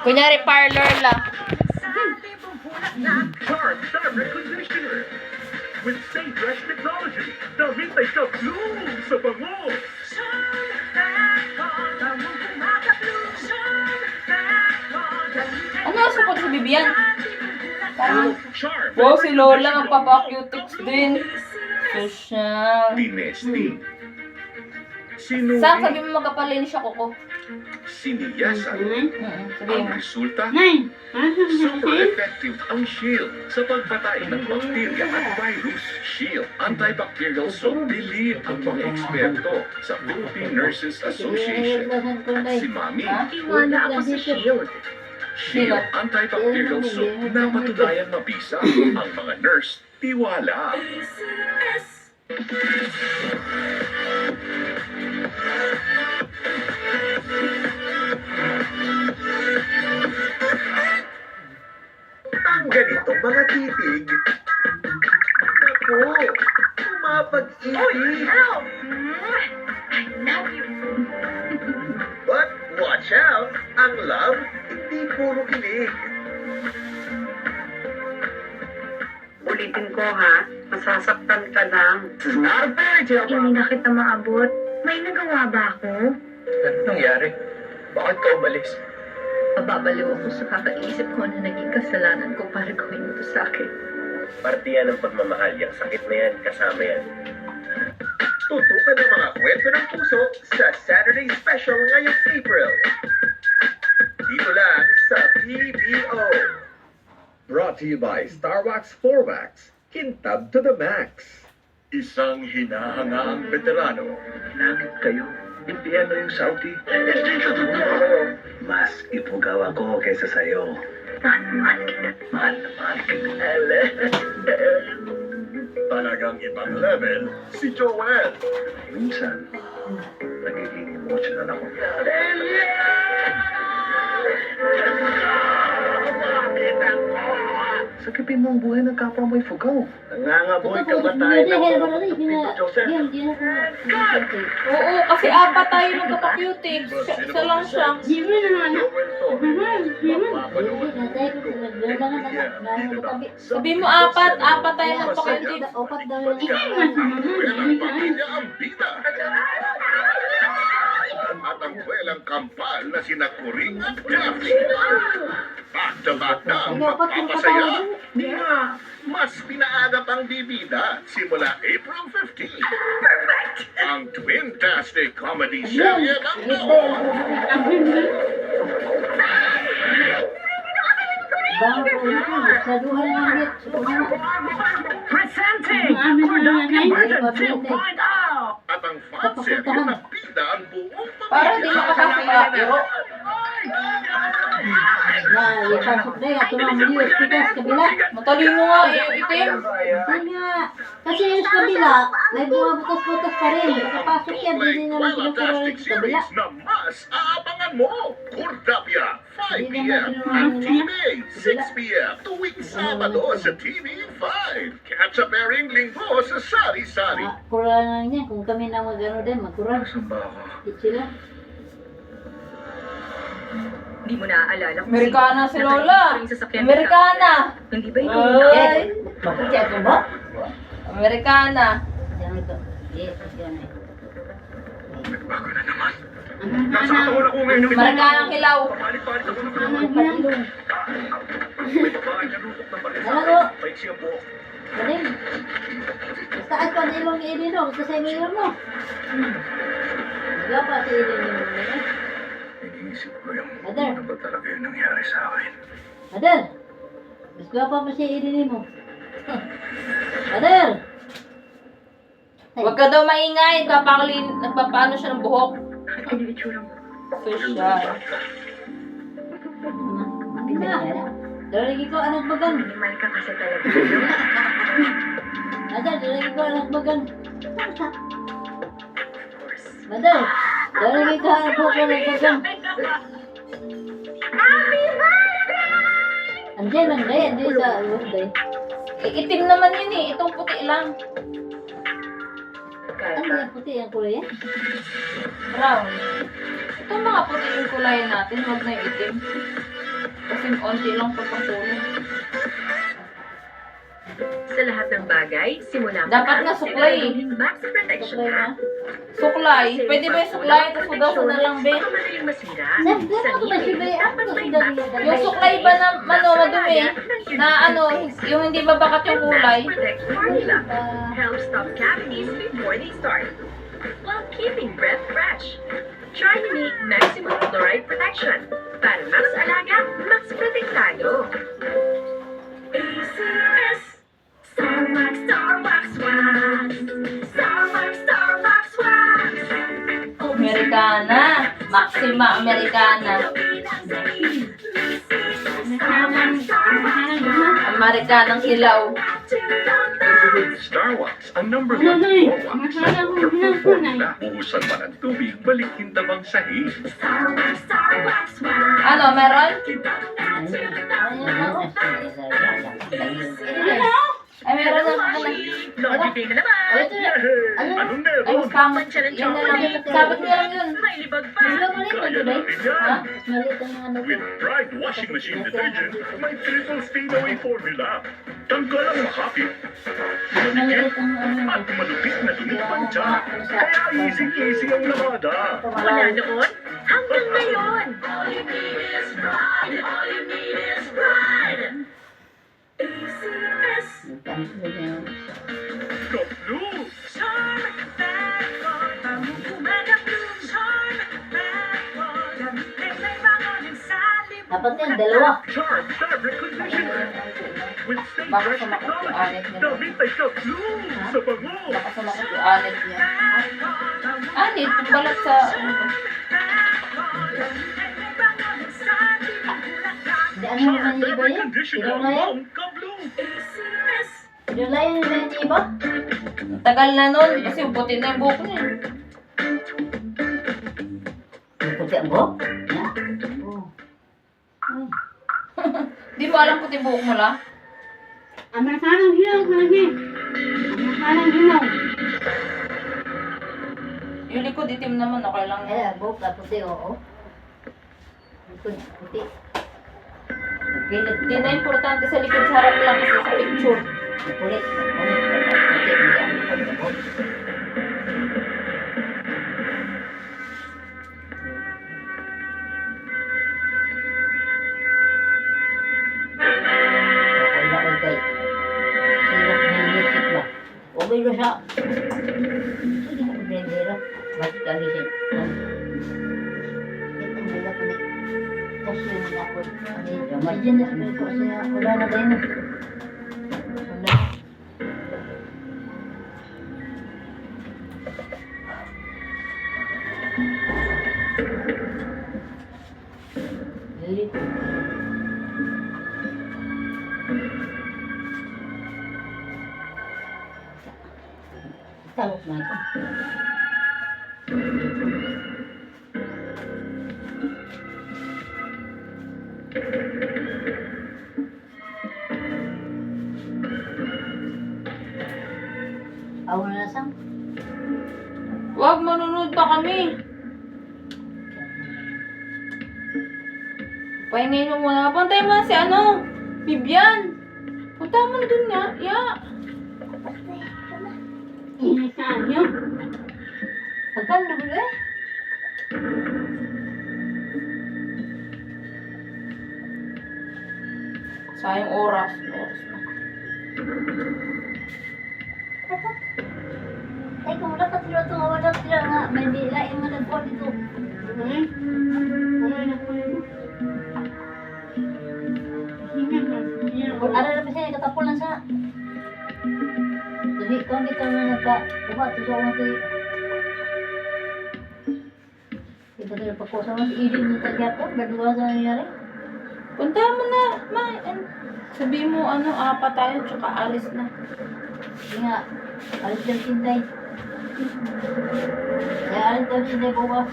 Kunyari parlor lang. Charm Fabric Conditioner. With Safe Fresh Technology. Damit ay ka-bloom sa bango. Ano ang support sa Bibian? Charm. Wow, si Lola magpapa-cutics din. Social. Dinesting. Sam, sabi mo magkapalinis ako ko. Siniyasan. Sabi Ang mo. resulta, Nay, super effective ang Shield sa pagpatay ng bakterya at virus. Shield Antibacterial Soap. Believe ang mga eksperto sa Philippine Nurses Association. At si Mami, wala ako sa Shield. Shield Antibacterial Soap na patunayang mabisa ang mga nurse tiwala. Ang ganitong mga titig, ako, umapag-ibig. I love you. But watch out, ang love, hindi puro kilig. Ulitin ko ha, masasaktan ka lang. Hindi na kita maabot. May nagawa ba ako? Ano nangyari? Bakit ka umalis? Mababaliw ako sa kakaisip ko na naging kasalanan ko para gawin mo to sa akin. Parte yan ng pagmamahal. Yung sakit na yan, kasama yan. Tutukan ng mga kwento ng puso sa Saturday Special ngayong April. Dito lang sa PBO. Brought to you by Starbucks 4Max. Kintab to the max. Isang hinahangaang veterano. Langit kayo. Impyerno yung Saudi. Mas ipugaw ako kaysa sa'yo. Mahal kita. Mahal na mahal kita. Talagang ibang level si Joel. Minsan, nagiging emotional ako. Sakipin mo ang buhay ng kapwa mo'y fugaw. Nangangaboy ka ba tayo ng Tito Joseph? Oo, kasi apat tayo magkapa-cutics. Isa lang siya. Joel to. Mapapanood. Sabi mo apat tayo magkapa-cutics. Pagkalang pamilya ang bida. At ang kwelang kampal na sina Kuring at Daphne. Back-to-back na ang magpapasaya. Di nga, mas pinaagap ang bibida simula April 15. Perfect! Ang Twin-tastic comedy serye ng noon. Presenting Production Version 2.0. At ang fan serye na bida ang buong Para di pamilya. makakapiro. Matalino nga yung itim. Kasi yung sa kabila, may mga butas-butas pa rin. Kapasok yan, hindi naman Fantastic pinagkaroon sa kabila. series na mas aabangan mo. Kurdapia, 5 p.m. at TV, 6 p.m. tuwing Sabado sa TV5. Catch up airing linggo sa Sari-Sari. Kurangan niya, kung kami na mag-ano din, magkurang. Sumba ako. Di sila. Hindi mo naaalala kung Amerikana si Lola. Amerikana. Amerikana. Hindi ba ito? Ay, Maputi ato ba? Amerikana. Yan ito. Yes, yan eh. Nagbago na naman. Nasa katawan ako ngayon. Amerikana kilaw. Palit-palit ako ng Patilong. may babae na lutok ng barisa. Ano? Paiksi ang buhok. Galing. Basta ay panilong ni Ilino, basta sa email mo. Diba pa si Ilino mo na? Iniisip ko yung Mother. ano ba talaga yung nangyari sa akin. Mother! Mas gwapa pa si Ilino mo. Mother! Huwag ka daw maingay. Nagpapaano siya ng buhok. Ano yung itsura mo? Social. Hindi na. Darigi ko anak bagan. Animal ka kasi talaga. Mother, darigi ko anak bagan. Mother, darigi ko anak bagan. Andiyan lang day, andiyan sa birthday. Itim naman yun eh. Itong puti lang. Ano yung puti ang kulay yan? Brown. Itong mga puti yung kulay natin, huwag na yung itim. Kasi onti lang pagpapulong. Sa lahat ng bagay, simula Dapat nga suklay. Max Protection Suklay na. Suklay. Pwede ba yung suklay? Tapos hugasan na lang, be. Baka madaling masira. Sabi ko, ano ba siya ba? Ano ba siya ba? Yung suklay ba na madumi? Na ano, yung hindi babakat yung kulay? Max Protect formula Ah, helps stop cavities before they start, while keeping breath fresh. Try unique maximum fluoride protection para max alaga, max protektado. ACS Starwax, Starwax Wax. Starwax, Starwax Wax. Americana. Maxima Americana. Americanang hilaw. Starwax, ang number 1 floor wax sa waterproof formula. Buhusan man ang tubig, balikin tabang sahig. Starwax, Starwax Wax. Ano, meron? Ay, meron na. Laundry day na naman. ito na. Ano? Anong Ay, meron? mas pangit. Yan na lang. Sabit niya lang yun. May libag pa. Hindi ba maliit Kaya ang kulay? natin yan. Ha? Maliit ang ano With Pride washing machine detergent, may triple stain away formula. Tanggal ang makapit. Maliit ang ano At malupit na dumi pang tiyan. Kaya easy-easy ang lamada. Mula noon hanggang ngayon. ACS Ka-Blue! Dapat yan, dalawa. Charm Fabric Conditioner. With Stay Baka Fresh sumakit yung technology, anit niya. damit ay ka-Blue sa bango. Baka sumakit yung anit niya. Anit? Balat sa... ano to? Hindi, ano naman yung iba Fabric yan? Conditioner Ilaw na yan? ng ka-Blue. Ilaw na yan yung iba? Tagal na nun. Kasi puti na yung buhok niya. Yung puti ang buhok? Yan? Oo. Di mo alam puti buhok mo lang? Amerikanang hilaw, kasi. Amerikanang hilaw. Yung likod itim naman. Okay lang. Eh, buhok ka puti, oo. Likod, puti. Hindi na importante sa likod, sa harap lang kasi sa picture. Kulit. Kulit. Puti, hindi ang likod ng buhok. Wala ko kay. Sino may music ba? Okay na siya. Sige mo blendera. Bakit kami siya? Ito ang wala ko na. Kasi yung mga ako. Imagine na sabi ko siya. Wala na din. Wala. Lilit. Talok na ito. Ako na lasang. Wag, manunod pa kami. Pahingin mo muna. Pantay mo si ano? Bibian. Punta mo na dun nga. Yeah. Saan yun? Pagkano na ba eh? Sayang oras. Oras na. Ay, kung wala ka tilo ito, wala tilo nga. May lain mo nagpo dito. Ara na pa siya, katapol lang siya. Jadi, kung di ka nga nagka-ubat, ito sa mga Kita tayo pagkusa mo si Edin ng tagyapon, berdua sa nangyari. Punta mo na. Sabihin mo ano, apat tayo, tsaka alis na. Hindi nga, alis lang tinday. Kaya alis lang tinday bukas.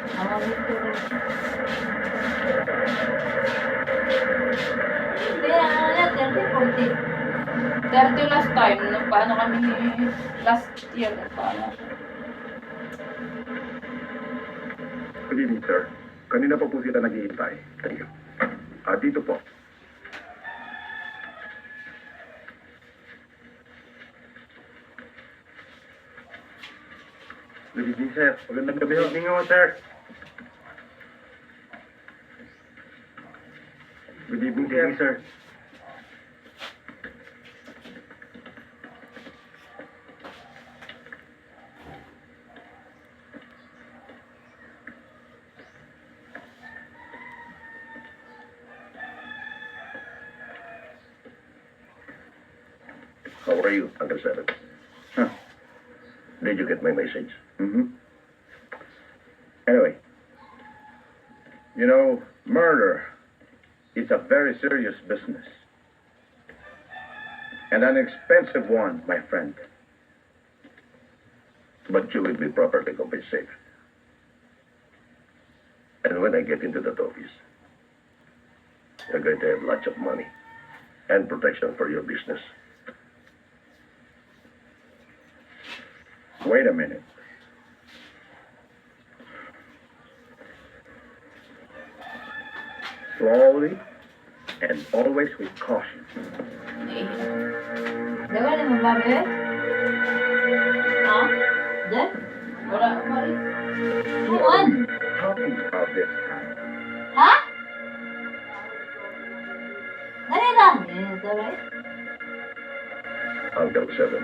Ang mga Victor. Kaya ano yan, 30-40. 30 last time, nung paano kami last year, paano. Good evening, sir. Kanina pa po sila naghihintay. Thank you. Dito po. Good evening, sir. Magandang gabi. Good evening, sir. Good evening, sir. How are you, Uncle Seven? Huh. Did you get my message? Mm-hmm. Anyway, you know, murder is a very serious business. And an expensive one, my friend. But you will be properly compensated. And when I get into that office, you're going to have lots of money and protection for your business. Wait a minute. Slowly and always with caution. Dawa na mo ba, be? Ha? Dek? Wala, Mari. Buwan? Talking about this time. Ha? Dali lang. Ito, right? Uncle Seven,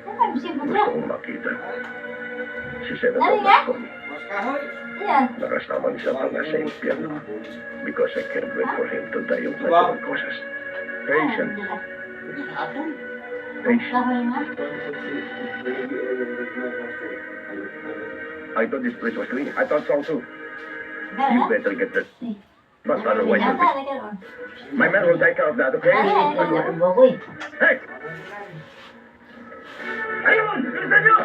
Ano ba siya gusto bukla? kong makita. Si Senator Dali nga? Marconi. Ayan. Nakasama ni sa nasa impyerno because I can't wait for him to die of natural causes. Patient. Patient. Kahoy nga. I thought this place was clean. I thought so too. Dali You na. better get that. But otherwise, Yata, nagkaroon. my men will take care of that, okay? Ay, ang bukoy. Hey! Ayun! Bilisan nyo!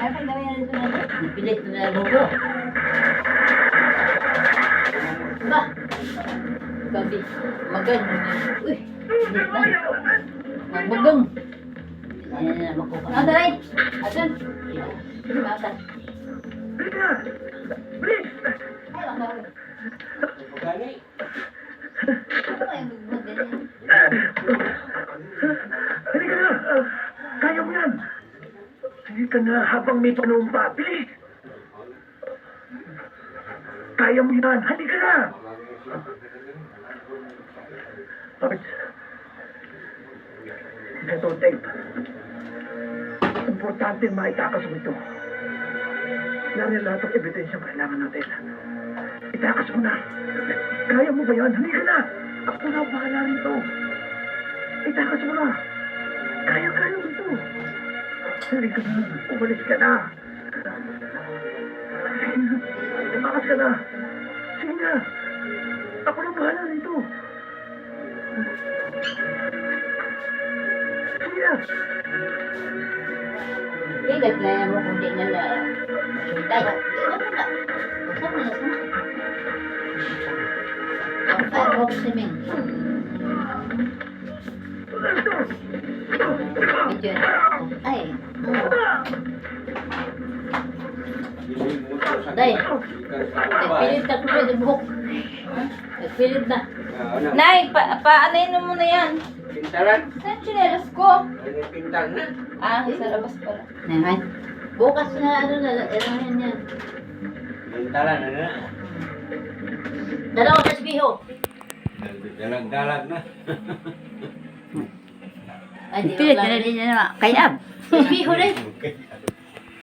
Ay, pag gawin na ito na. Pilit na na buko. Ba? Babi. Magang. Uy. Pilit na. Magang. Ayan na, makuha. Ano, taray? Asan? Asan? Bilis na! Bilis! Ay, ang gawin. Ano kayang bugod ganyan? Halika na! Kaya mo yan! Halika na habang may panahon pa. Bilis! Kaya mo yan! Halika na! Parts. Ito, tape. Importante maitakas mo ito. Yan yung lahat ng ebidensya kailangan natin. Itakas mo na. Kaya mo ba yan? Halika na! Ako na bahala rito. Itakas mo na. Kaya mo ito. Halika na. Umalis ka na. Sige na. Tumakas ka na. Sige na. Ako na bahala rito. Sige na. Igat na yan mo kung di na na. Sunday. Ano na? Basta mo na sama. Ang firework simin. Medyo ay. Day. Nagpilit na kulo sa buhok. Nagpilit na. Nay, paanayin mo muna yan. Pintaran? Saan yung chinelas ko? Ano pintar na? Ah, sa labas pala. Naman. Bukas na ano na. Ano yan. Pintaran na na. Dalawa na sabiho. Dalag-dalag na. Ay, di ba? Pilit na rin niya naman. Kayab. Sabiho rin. Okay.